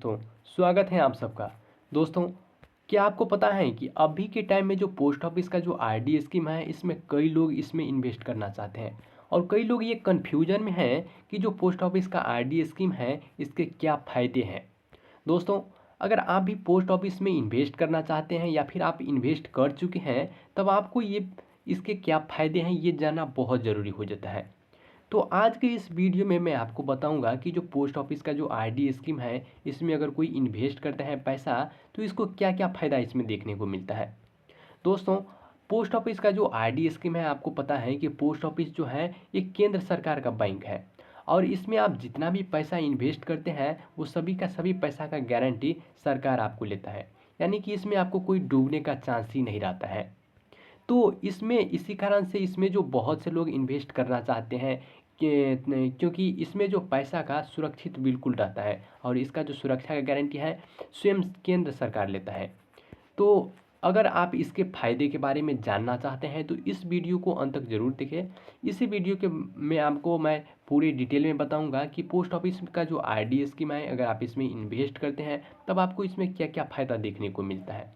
दोस्तों, स्वागत है आप सबका। दोस्तों, क्या आपको पता है कि अभी के टाइम में जो पोस्ट ऑफिस का जो आरडी स्कीम है, इसमें कई लोग इसमें इन्वेस्ट करना चाहते हैं और कई लोग ये कन्फ्यूजन में हैं कि जो पोस्ट ऑफिस का आरडी स्कीम है, इसके क्या फ़ायदे हैं। दोस्तों, अगर आप भी पोस्ट ऑफिस में इन्वेस्ट करना चाहते हैं या फिर आप इन्वेस्ट कर चुके हैं, तब आपको ये इसके क्या फ़ायदे हैं, ये जानना बहुत ज़रूरी हो जाता है। तो आज के इस वीडियो में मैं आपको बताऊंगा कि जो पोस्ट ऑफिस का जो आरडी स्कीम है, इसमें अगर कोई इन्वेस्ट करता है पैसा, तो इसको क्या क्या फ़ायदा इसमें देखने को मिलता है। दोस्तों, पोस्ट ऑफिस का जो आरडी स्कीम है, आपको पता है कि पोस्ट ऑफिस जो है एक केंद्र सरकार का बैंक है और इसमें आप जितना भी पैसा इन्वेस्ट करते हैं, वो सभी का सभी पैसा का गारंटी सरकार आपको लेता है। यानी कि इसमें आपको कोई डूबने का चांस ही नहीं रहता है। तो इसमें इसी कारण से इसमें जो बहुत से लोग इन्वेस्ट करना चाहते हैं क्योंकि इसमें जो पैसा का सुरक्षित बिल्कुल रहता है और इसका जो सुरक्षा का गारंटी है, स्वयं केंद्र सरकार लेता है। तो अगर आप इसके फ़ायदे के बारे में जानना चाहते हैं तो इस वीडियो को अंत तक ज़रूर देखें। इसी वीडियो के में आपको मैं पूरी डिटेल में बताऊंगा कि पोस्ट ऑफिस का जो आरडी स्कीम है, अगर आप इसमें इन्वेस्ट करते हैं तब आपको इसमें क्या क्या फ़ायदा देखने को मिलता है।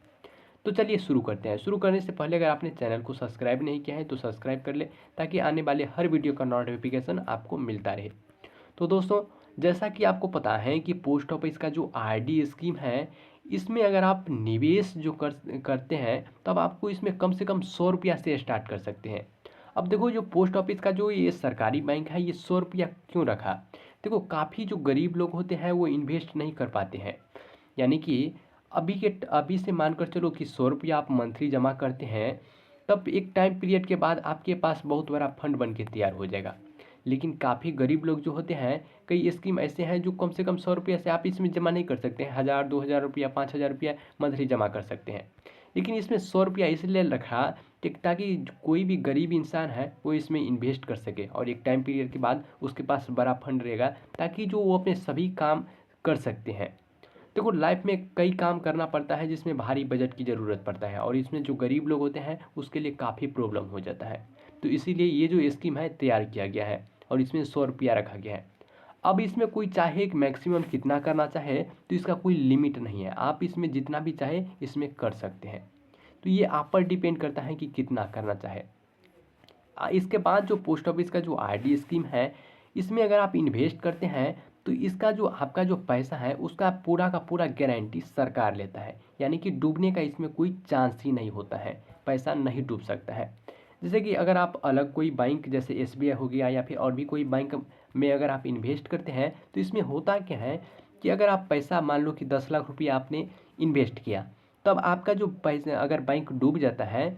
तो चलिए शुरू करते हैं। शुरू करने से पहले अगर आपने चैनल को सब्सक्राइब नहीं किया है तो सब्सक्राइब कर ले, ताकि आने वाले हर वीडियो का नोटिफिकेशन आपको मिलता रहे। तो दोस्तों, जैसा कि आपको पता है कि पोस्ट ऑफिस का जो आरडी स्कीम है, इसमें अगर आप निवेश जो करते हैं, तब आपको इसमें कम से कम 100 रुपया से स्टार्ट कर सकते हैं। अब देखो, जो पोस्ट ऑफिस का जो ये सरकारी बैंक है, ये 100 रुपया क्यों रखा। देखो, काफ़ी जो गरीब लोग होते हैं वो इन्वेस्ट नहीं कर पाते हैं। यानी कि अभी से मानकर चलो कि 100 रुपया आप मंथली जमा करते हैं, तब एक टाइम पीरियड के बाद आपके पास बहुत बड़ा फंड बन के तैयार हो जाएगा। लेकिन काफ़ी गरीब लोग जो होते हैं, कई स्कीम ऐसे हैं जो कम से कम 100 रुपया से आप इसमें जमा नहीं कर सकते हैं। 1000 2000 रुपया 5000 रुपया मंथली जमा कर सकते हैं। लेकिन इसमें 100 रुपया इसलिए रखा कि ताकि कोई भी गरीब इंसान है वो इसमें इन्वेस्ट कर सके और एक टाइम पीरियड के बाद उसके पास बड़ा फंड रहेगा, ताकि जो वो अपने सभी काम कर सकते हैं। देखो, लाइफ में कई काम करना पड़ता है जिसमें भारी बजट की ज़रूरत पड़ता है और इसमें जो गरीब लोग होते हैं उसके लिए काफ़ी प्रॉब्लम हो जाता है। तो इसीलिए ये जो स्कीम है तैयार किया गया है और इसमें 100 रुपया रखा गया है। अब इसमें कोई चाहे कि मैक्सिमम कितना करना चाहे तो इसका कोई लिमिट नहीं है, आप इसमें जितना भी चाहे इसमें कर सकते हैं। तो ये आप पर डिपेंड करता है कि कितना करना चाहे। इसके बाद जो पोस्ट ऑफिस का जो आरडी स्कीम है, इसमें अगर आप इन्वेस्ट करते हैं तो इसका जो आपका जो पैसा है उसका पूरा का पूरा गारंटी सरकार लेता है। यानी कि डूबने का इसमें कोई चांस ही नहीं होता है, पैसा नहीं डूब सकता है। जैसे कि अगर आप अलग कोई बैंक जैसे एसबीआई हो गया या फिर और भी कोई बैंक में अगर आप इन्वेस्ट करते हैं, तो इसमें होता क्या है कि अगर आप पैसा मान लो कि 10 लाख रुपया आपने इन्वेस्ट किया, तब आपका जो पैसा अगर बैंक डूब जाता है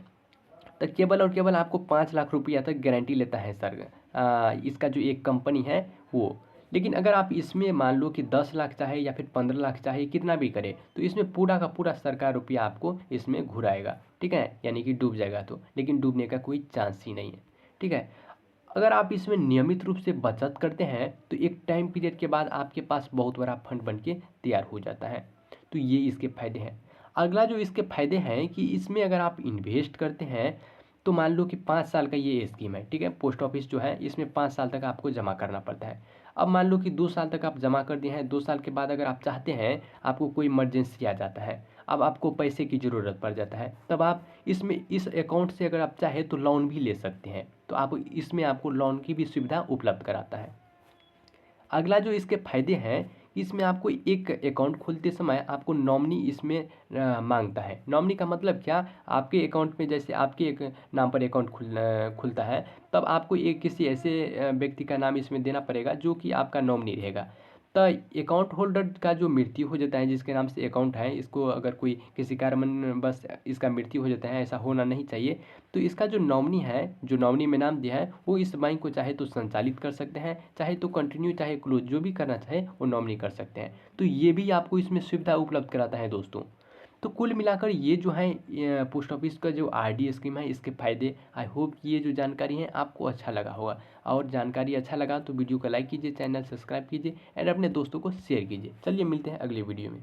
तो केवल और केवल आपको 5 लाख रुपया तक गारंटी लेता है सर, इसका जो एक कंपनी है वो। लेकिन अगर आप इसमें मान लो कि 10 लाख चाहे या फिर 15 लाख चाहे कितना भी करे, तो इसमें पूरा का पूरा सरकार रुपया आपको इसमें घुराएगा। ठीक है, यानी कि डूब जाएगा तो, लेकिन डूबने का कोई चांस ही नहीं है। ठीक है, अगर आप इसमें नियमित रूप से बचत करते हैं तो एक टाइम पीरियड के बाद आपके पास बहुत बड़ा फंड बन के तैयार हो जाता है। तो ये इसके फ़ायदे हैं। अगला जो इसके फ़ायदे हैं कि इसमें अगर आप इन्वेस्ट करते हैं, तो मान लो कि 5 साल का ये स्कीम है। ठीक है, पोस्ट ऑफिस जो है इसमें 5 साल तक आपको जमा करना पड़ता है। अब मान लो कि 2 साल तक आप जमा कर दिए हैं, 2 साल के बाद अगर आप चाहते हैं, आपको कोई इमरजेंसी आ जाता है, अब आपको पैसे की ज़रूरत पड़ जाता है, तब आप इसमें इस अकाउंट से अगर आप चाहें तो लोन भी ले सकते हैं। तो आप इसमें आपको लोन की भी सुविधा उपलब्ध कराता है। अगला जो इसके फ़ायदे हैं, इसमें आपको एक अकाउंट खोलते समय आपको नॉमिनी इसमें मांगता है। नॉमिनी का मतलब क्या, आपके अकाउंट में जैसे आपके एक नाम पर अकाउंट खुलता है, तब आपको एक किसी ऐसे व्यक्ति का नाम इसमें देना पड़ेगा जो कि आपका नॉमिनी रहेगा। तो अकाउंट होल्डर का जो मृत्यु हो जाता है, जिसके नाम से अकाउंट है, इसको अगर कोई किसी कारणवश बस इसका मृत्यु हो जाता है, ऐसा होना नहीं चाहिए, तो इसका जो नॉमिनी है, जो नॉमिनी में नाम दिया है, वो इस बैंक को चाहे तो संचालित कर सकते हैं, चाहे तो कंटिन्यू, चाहे क्लोज, जो भी करना चाहे वो नॉमिनी कर सकते हैं। तो ये भी आपको इसमें सुविधा उपलब्ध कराता है दोस्तों। तो कुल मिलाकर ये जो है पोस्ट ऑफिस का जो आरडी स्कीम है, इसके फ़ायदे, आई होप ये जो जानकारी है आपको अच्छा लगा होगा। और जानकारी अच्छा लगा तो वीडियो को लाइक कीजिए, चैनल सब्सक्राइब कीजिए एंड अपने दोस्तों को शेयर कीजिए। चलिए मिलते हैं अगले वीडियो में।